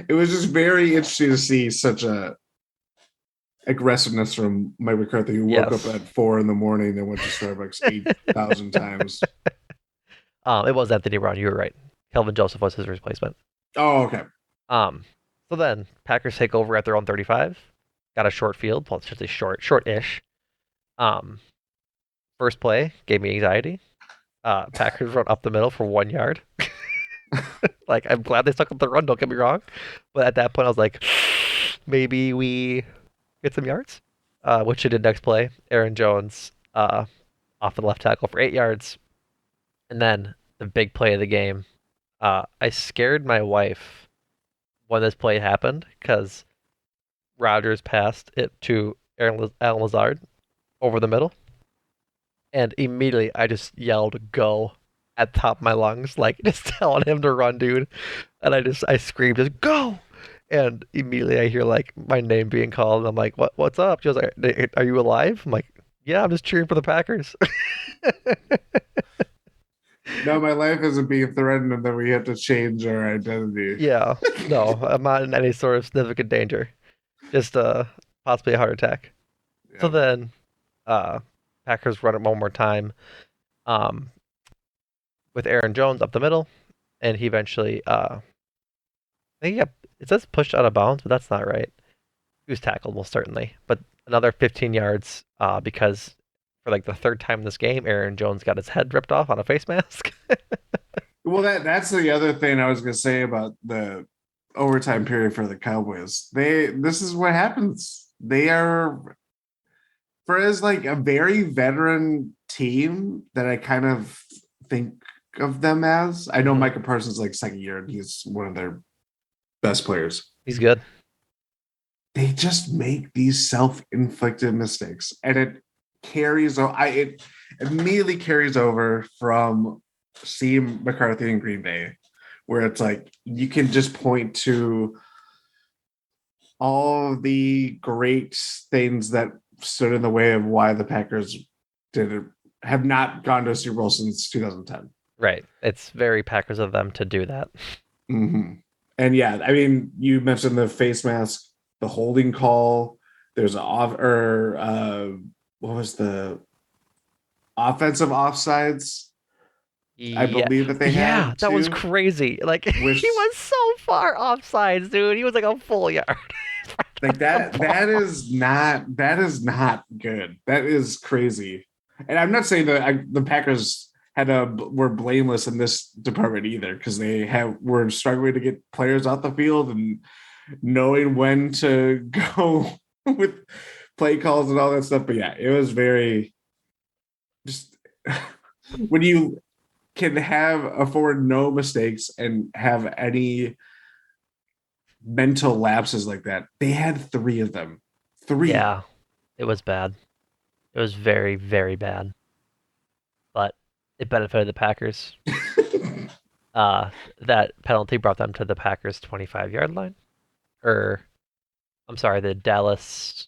it was just very interesting to see such a aggressiveness from Mike McCarthy, who woke Yes. up at 4 a.m. and went to Starbucks 8,000 times. It was Anthony Brown. You were right. Kelvin Joseph was his replacement. Oh, okay. Um, so then Packers take over at their own 35. Got a short field. Well, it's just a short-ish. Um, First play gave me anxiety. Packers run up the middle for 1 yard. Like, I'm glad they stuck with the run, don't get me wrong. But at that point, I was like, maybe we get some yards. Which they did next play. Aaron Jones off the left tackle for 8 yards. And then the big play of the game. I scared my wife when this play happened because Rodgers passed it to Alan Lazard over the middle. And immediately I just yelled, go at the top of my lungs, like just telling him to run, dude. And I screamed, just go. And immediately I hear like my name being called. And I'm like, what's up? She was like, are you alive? I'm like, yeah, I'm just cheering for the Packers. No, my life isn't being threatened, and then we have to change our identity. Yeah, no, I'm not in any sort of significant danger. Just possibly a heart attack. So Yeah. then uh Packers run it one more time um with Aaron Jones up the middle, and he eventually I think it says pushed out of bounds, but that's not right. He was tackled most certainly. But another 15 yards because for like the third time in this game, Aaron Jones got his head ripped off on a face mask. Well, that's the other thing I was gonna say about the overtime period for the Cowboys. This is what happens. They are, for as like a very veteran team that I kind of think of them as. I know Mhm. Micah Parsons like second year and he's one of their best players. He's good. They just make these self-inflicted mistakes, and it immediately carries over from seeing McCarthy in Green Bay, where it's like you can just point to all the great things that stood in the way of why the Packers did have not gone to a Super Bowl since 2010. Right. It's very Packers of them to do that. Mm-hmm. And yeah, I mean, you mentioned the face mask, the holding call. There's an off or what was the offensive offsides? I Yeah. believe that they Yeah, had that was too, crazy. Like which he was so far offsides, dude. He was like a full yard like the that ball. that is not good. That is crazy. And I'm not saying that the Packers were blameless in this department either, because were struggling to get players off the field and knowing when to go with play calls and all that stuff. But yeah, it was very just when you can afford no mistakes and have any mental lapses like that. They had three of them. Three. Yeah, it was bad. It was very, very bad. But it benefited the Packers. That penalty brought them to the Packers 25-yard line. Or I'm sorry, the Dallas.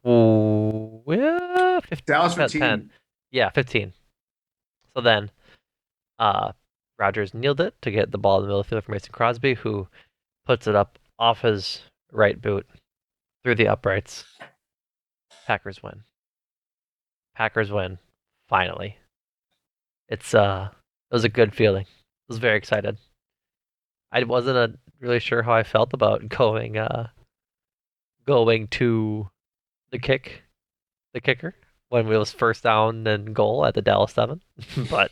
Ooh, yeah, 15, Dallas 10. 15. Yeah, 15. So then Rogers kneeled it to get the ball in the middle of the field for Mason Crosby, who puts it up off his right boot through the uprights. Packers win. Packers win. Finally. It was a good feeling. I was very excited. I wasn't really sure how I felt about going to the kicker when we was first down and goal at the Dallas 7. But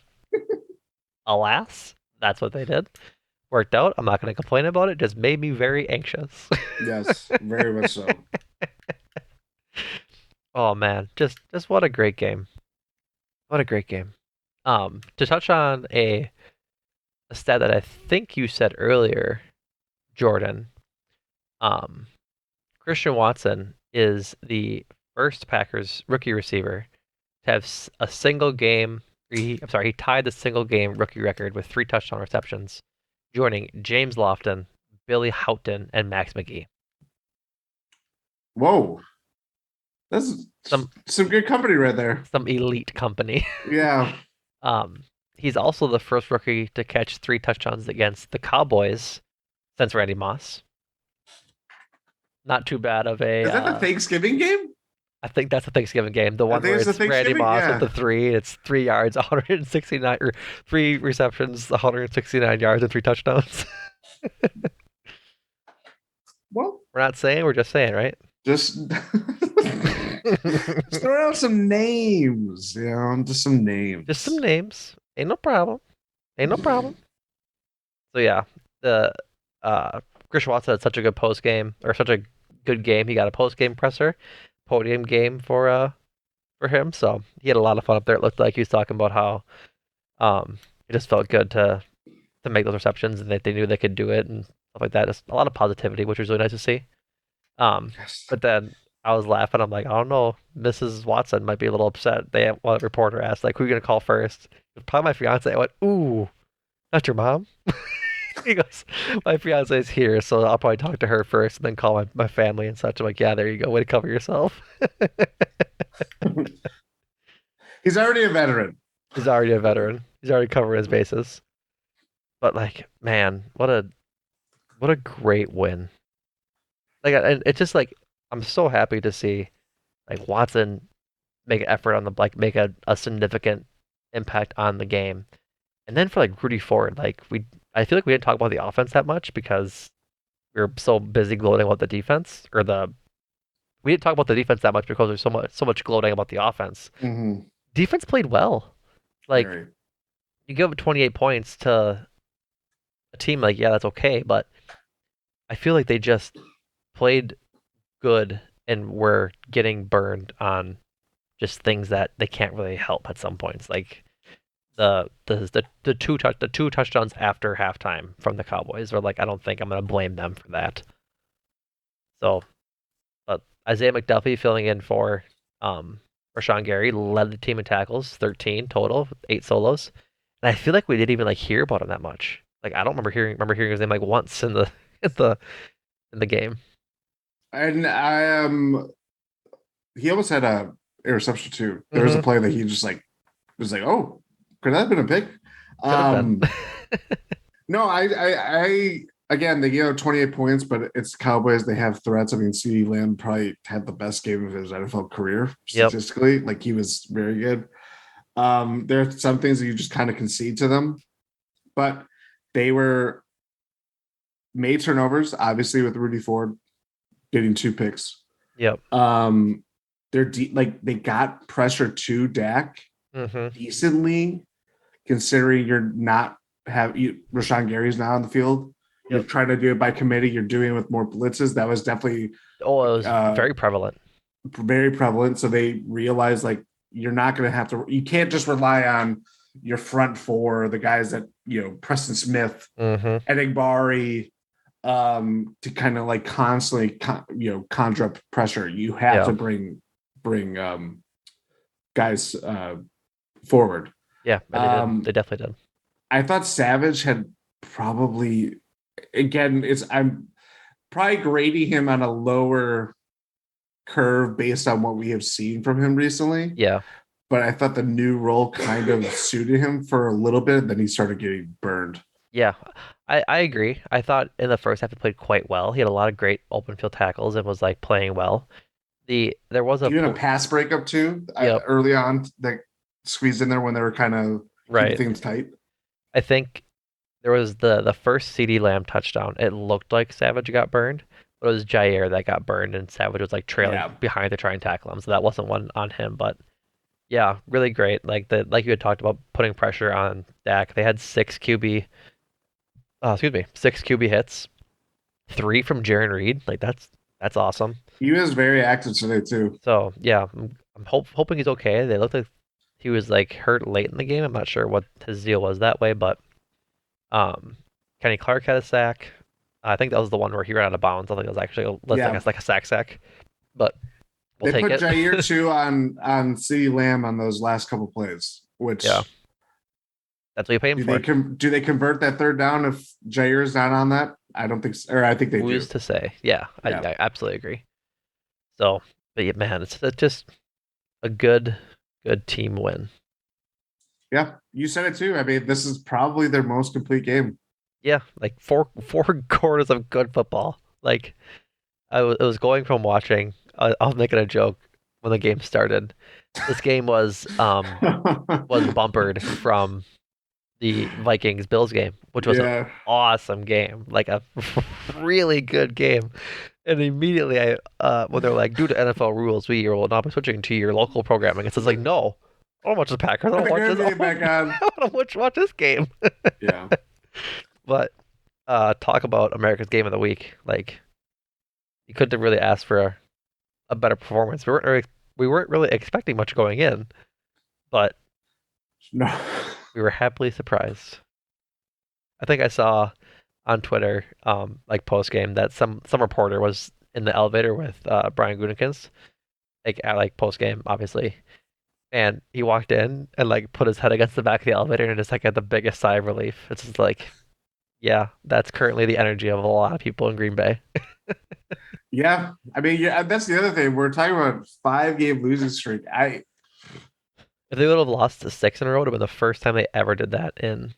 alas, that's what they did. Worked out. I'm not going to complain about it. Just made me very anxious. Yes, very much so. Oh man, just what a great game. What a great game. To touch on a stat that I think you said earlier, Jordan. Um, Christian Watson is the first Packers rookie receiver to have a single game. I'm sorry, he tied the single game rookie record with 3 touchdown receptions, joining James Lofton, Billy Houghton, and Max McGee. Whoa, that's Some some good company right there. some elite company. Yeah. Um, he's also the first rookie to catch 3 touchdowns against the Cowboys since Randy Moss. Not too bad of a. Is that the Thanksgiving game? I think that's the Thanksgiving game. The I one think where it's the it's Randy Thanksgiving. Moss with Yeah. the three. It's 3 yards, 169 or 3 receptions, 169 yards and 3 touchdowns. Well, We're not saying. We're just saying, right? just just throw out some names. You know, just some Just some names. names. Ain't no problem. Ain't no problem. So yeah, the Chris Watson had such a good post game or such a good game. He got a post game presser, podium game for him. So he had a lot of fun up there. It looked like he was talking about how it just felt good to make those receptions and that they knew they could do it and stuff like that. Just a lot of positivity, which was really nice to see. Um, Yes. but then I was laughing. I'm like, I don't know. Mrs. Watson might be a little upset. One reporter asked, like, who are you gonna call first? It was probably my fiance. I went, ooh, not your mom. He goes, my fiance is here, so I'll probably talk to her first and then call my family and such. I'm like, yeah, there you go. Way to cover yourself. He's already a veteran. He's already a veteran. He's already covered his bases. But like, man, what a great win. Like, and it's just like I'm so happy to see like Watson make an effort on the like make a significant impact on the game. And then for like Rudy Ford, like I feel like we didn't talk about the offense that much because we were so busy gloating about the defense or the we didn't talk about the defense that much because there's so much gloating about the offense. Mm-hmm. Defense played well. Like Very. you give up 28 points to a team, like yeah, that's okay, but I feel like they just played good and were getting burned on just things that they can't really help at some points. Like the two touchdowns after halftime from the Cowboys are like I don't think I'm gonna blame them for that. So, but Isaiah McDuffie filling in for Rashawn Gary led the team in tackles, 13 total, 8 solos, and I feel like we didn't even like hear about him that much. Like I don't remember hearing his name like once in the in the in the game. And he almost had a interception too. There was a Mm-hmm. play that he just like was like, oh, could that have been a pick? Could have been. No, I again they gave out 28 points, but it's Cowboys. They have threats. I mean, CeeDee Lamb probably had the best game of his NFL career Yep. statistically. Like he was very good. There are some things that you just kind of concede to them, but they were made turnovers, obviously with Rudy Ford getting 2 picks. Yep. They're like they got pressure to Dak Mm-hmm. decently, considering you're not Rashawn Gary's not on the field. You're Yep. trying to do it by committee. You're doing it with more blitzes. That was definitely Oh, it was uh, very prevalent. very prevalent. So they realized like you're not going to have to. You can't just rely on your front four, the guys that Preston Smith, Mm-hmm. Edigbari, to kind of like constantly conjure up pressure. You have Yeah. to bring guys forward. Yeah, and they did. They Um, definitely did. I thought Savage had probably again. I'm probably grading him on a lower curve based on what we have seen from him recently. Yeah. but I thought the new role kind of suited him for a little bit. Then he started getting burned. Yeah, I agree. I thought in the first half he played quite well. He had a lot of great open field tackles and was like playing well. There was a Even a pass breakup too yep, early on that squeezed in there when they were kind of keeping right. things tight. I think there was the first CD Lamb touchdown. It looked like Savage got burned, but it was Jair that got burned, and Savage was like trailing Yeah, behind to try and tackle him. So that wasn't one on him, but yeah, really great. Like you had talked about putting pressure on Dak. They had six QB hits, three from Jaron Reed. Like that's awesome. he was very active today too. So yeah, I'm hoping he's okay. They looked like he was like hurt late in the game. I'm not sure what his deal was that way, but um, Kenny Clark had a sack. I think that was the one where he ran out of bounds. I think it was actually listing Yeah, as like a sack, but we'll they take put it. Jair too on CeeDee Lamb on those last couple plays. Yeah, Which that's what you pay him for. do they convert that third down if Jair's not on that? I don't think so, or I think they Who's do. to say? Yeah, Yeah, I absolutely agree. So, but yeah, man, it's just a good team win. yeah. You said it too. I mean, this is probably their most complete game. Yeah, like four quarters of good football. Like it was going from watching. I was making a joke when the game started. This game was bumpered from the Vikings Bills game, which was an Yeah. awesome game, like a really good game. And immediately when they're like, due to NFL rules, we will not be switching to your local programming. It's just like, no, I don't watch the Packers. I I don't think watch I'm this. gonna get back on. I want to watch this game. Yeah. But talk about America's Game of the Week. Like you couldn't have really asked for a better performance. We weren't really expecting much going in, but No. we were happily surprised. I think I saw on Twitter, like post game, that some reporter was in the elevator with Brian Gutekunst, like at like post game, obviously, and he walked in and like put his head against the back of the elevator and just like had the biggest sigh of relief. It's just like, yeah, that's currently the energy of a lot of people in Green Bay. Yeah. I mean, yeah, that's the other thing. We're talking about 5 game losing streak. If they would have lost to six in a row, it would have been the first time they ever did that in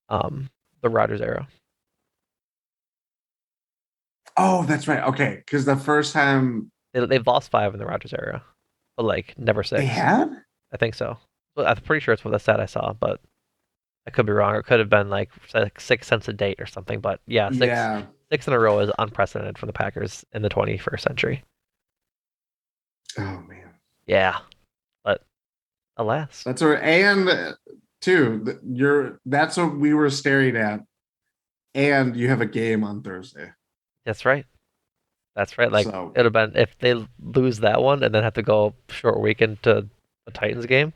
um the Rodgers era. Oh, that's right. Okay. Because the first time They've lost five in the Rodgers era, but like never they six. had? I think so. Well, I'm pretty sure it's what the stat I saw, but I could be wrong. Or it could have been like six cents a date or something. But yeah, Yeah. six in a row is unprecedented for the Packers in the 21st century. Oh man. Yeah, but alas, That's right. And too, that's what we were staring at. And you have a game on Thursday. that's right. That's right. Like So it'd have been if they lose that one and then have to go short weekend to the Titans game.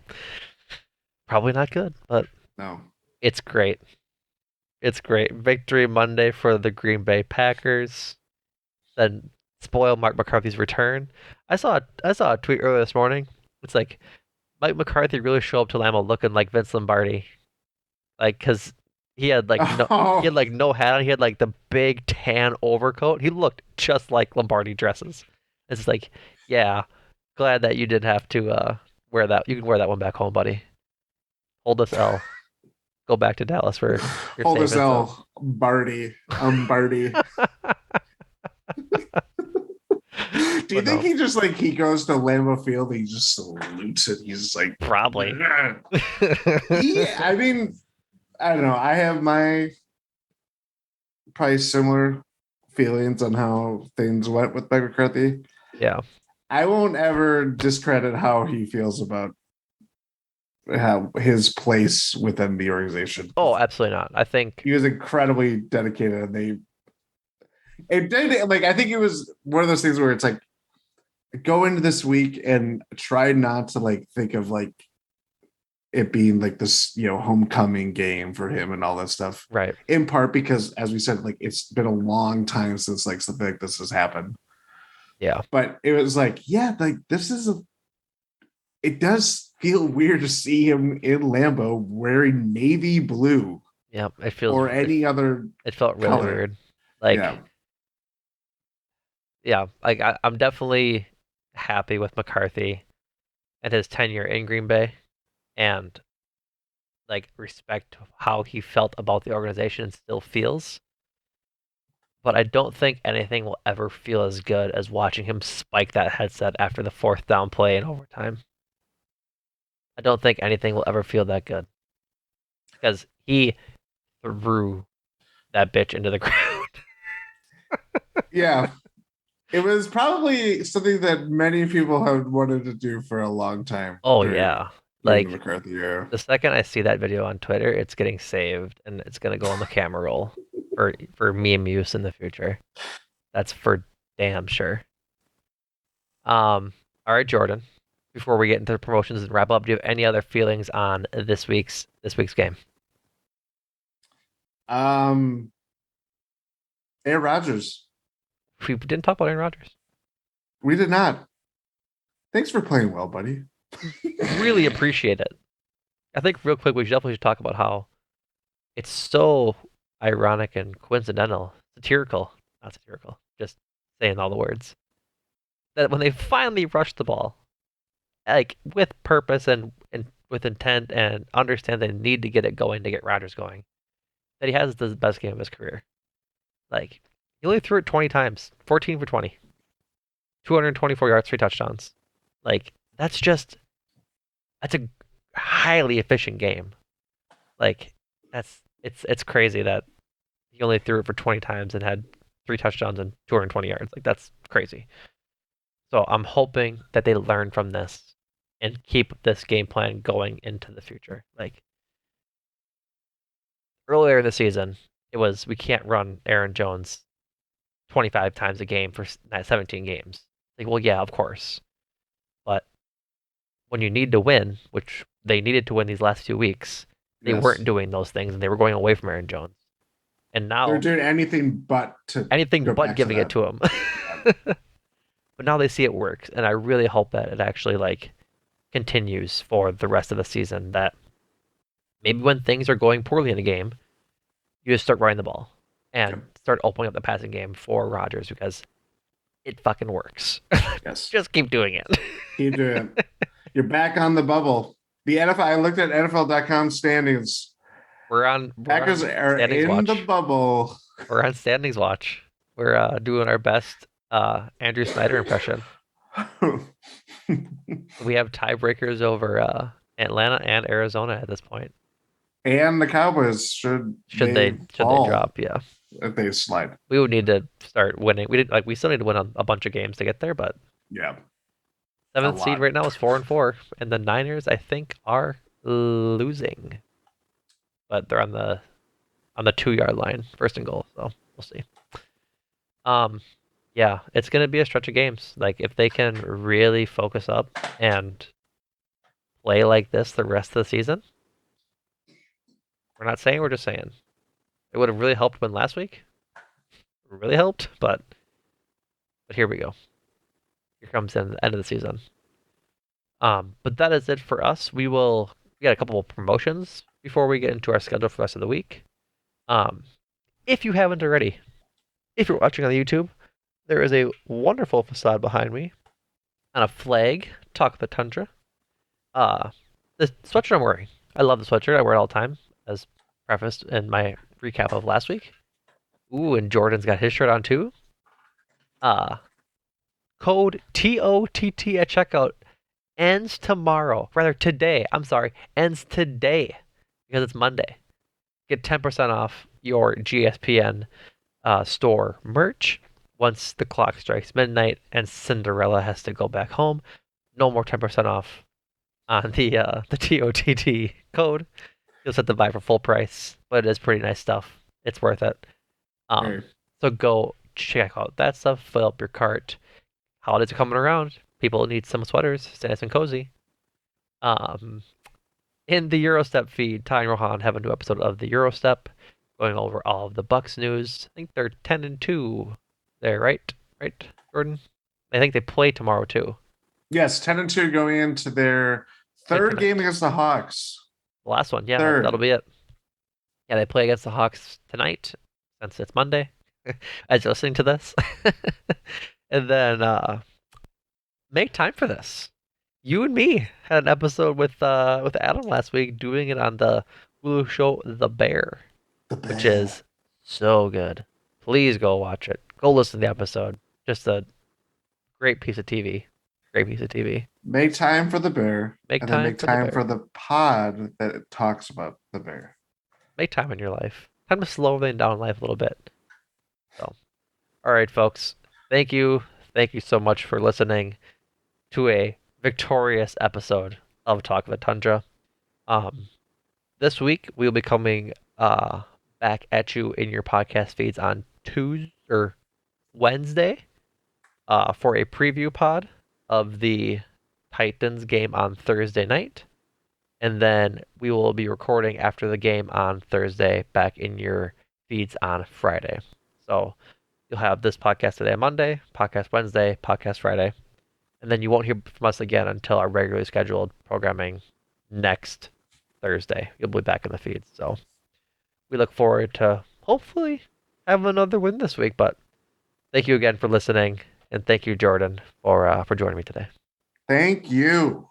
Probably not good, but no. it's great. It's great. Victory Monday for the Green Bay Packers. Then spoil Mark McCarthy's return. I saw a tweet earlier this morning. It's like Mike McCarthy really showed up to Lambeau looking like Vince Lombardi, like because he had Oh, like no hat on. He had like the big tan overcoat. He looked just like Lombardi dresses. It's just like, yeah, glad that you didn't have to wear that. You can wear that one back home, buddy. Hold this L. Go back to Dallas for your hold safe us and sound. L. Barty. Barty. Do you But think no, he just like he goes to Lambeau Field, he just salutes it? He's just like, probably. yeah. I mean, I don't know. I have my probably similar feelings on how things went with Mike McCarthy. Yeah. I won't ever discredit how he feels about how his place within the organization. Oh, absolutely not. I think He was incredibly dedicated, and it did like I think it was one of those things where it's like go into this week and try not to like think of like it being like this, homecoming game for him and all that stuff. right. In part because, as we said, like it's been a long time since like something like this has happened. Yeah. But it was like, yeah, like this is it does feel weird to see him in Lambeau wearing navy blue Yeah. or any other It felt really color. weird. Like, Yeah. yeah, like I'm definitely happy with McCarthy. and his tenure in Green Bay and like respect how he felt about the organization and still feels. But I don't think anything will ever feel as good as watching him spike that headset after the fourth down play in overtime. I don't think anything will ever feel that good because he threw that bitch into the ground. Yeah, it was probably something that many people have wanted to do for a long time Oh during yeah. during the Like McCarthy era. the second I see that video on Twitter, it's getting saved and it's gonna go on the camera roll for meme use in the future. That's for damn sure. All right, Jordan. Before we get into the promotions and wrap up, do you have any other feelings on this week's game? Um, Aaron Rodgers, We didn't talk about Aaron Rodgers. we did not. Thanks for playing well, buddy. Really appreciate it. I think real quick we definitely should talk about how it's so ironic and coincidental, satirical, not satirical, just saying all the words. That when they finally rush the ball, like with purpose and with intent and understand they need to get it going to get Rodgers going, that he has the best game of his career. Like he only threw it 20 times, 14 for 20, 224 yards, 3 touchdowns. Like that's a highly efficient game. Like it's crazy that he only threw it for 20 times and had 3 touchdowns and 220 yards. Like that's crazy. So I'm hoping that they learn from this and keep this game plan going into the future. Like earlier in the season, it was we can't run Aaron Jones 25 times a game for 17 games. Like, well, yeah, of course. But when you need to win, which they needed to win these last 2 weeks, they weren't Yes, doing those things and they were going away from Aaron Jones. And they're now doing anything but to anything go but back to giving it that. to him. Yeah. But now they see it works, and I really hope that it actually like continues for the rest of the season. That maybe when things are going poorly in a game, you just start running the ball and Yep. start opening up the passing game for Rodgers because it fucking works. Yes. Just keep doing it. Keep doing it. You're back on the bubble. The NFL, I looked at NFL.com standings. We're Packers on are standings in the watch. bubble. We're on standings watch. We're doing our best Andrew Snyder impression. We have tiebreakers over Atlanta and Arizona at this point. And the Cowboys, should Should they they fall drop? Yeah, if they slide. we would need to start winning. We still need to win a bunch of games to get there, but Yeah, a seventh seed lot. right now is 4-4, and the Niners I think are losing, but they're on the 2 yard line, first and goal. So we'll see. Um, yeah, it's gonna be a stretch of games. Like if they can really focus up and play like this the rest of the season, we're not saying, we're just saying it would have really helped win last week. Really helped, but here we go. Here comes the end of the season. But that is it for us. We got a couple of promotions before we get into our schedule for the rest of the week. Um, if you haven't already, if you're watching on YouTube, there is a wonderful facade behind me on a flag, Talk of the Tundra. Uh, the sweatshirt I'm wearing. I love the sweatshirt. I wear it all the time, as prefaced in my recap of last week. Ooh, and Jordan's got his shirt on too. Uh, code TOTT at checkout ends tomorrow. Rather, today. I'm sorry, ends today because it's Monday. Get 10% off your GSPN store merch once the clock strikes midnight and Cinderella has to go back home. No more 10% off on the TOTT code. You'll set the buy for full price, but it is pretty nice stuff. It's worth it. Hey, So go check out that stuff. Fill up your cart. Holidays are coming around. People need some sweaters. Stay nice and cozy. Um, in the Eurostep feed, Ty and Rohan have a new episode of the Eurostep, going over all of the Bucks news. I think they're 10-2 there, right? Right, Jordan? I think they play tomorrow too. yes, 10-2 going into their Play third game tonight. against the Hawks. The last one, yeah, that'll Third. be it. Yeah, they play against the Hawks tonight since it's Monday. As you're listening to this, and then make time for this. You and me had an episode with Adam last week doing it on the Hulu show The Bear, The which bear. is so good. Please go watch it. Go listen to the episode. Just a great piece of TV. Great piece of TV. Make time for the bear, Make and then time make for the time for bear. the pod that talks about the bear. Make time in your life. Time to slow things down in life a little bit. So, all right, folks. Thank you. Thank you so much for listening to a victorious episode of Talk of the Tundra. Um, this week we'll be coming back at you in your podcast feeds on Tuesday or Wednesday for a preview pod of the Titans game on Thursday night. And then we will be recording after the game on Thursday back in your feeds on Friday. So you'll have this podcast today on Monday, podcast Wednesday, podcast Friday, and then you won't hear from us again until our regularly scheduled programming next Thursday. You'll be back in the feeds. So we look forward to hopefully having another win this week. But thank you again for listening, and thank you, Jordan, for joining me today. Thank you.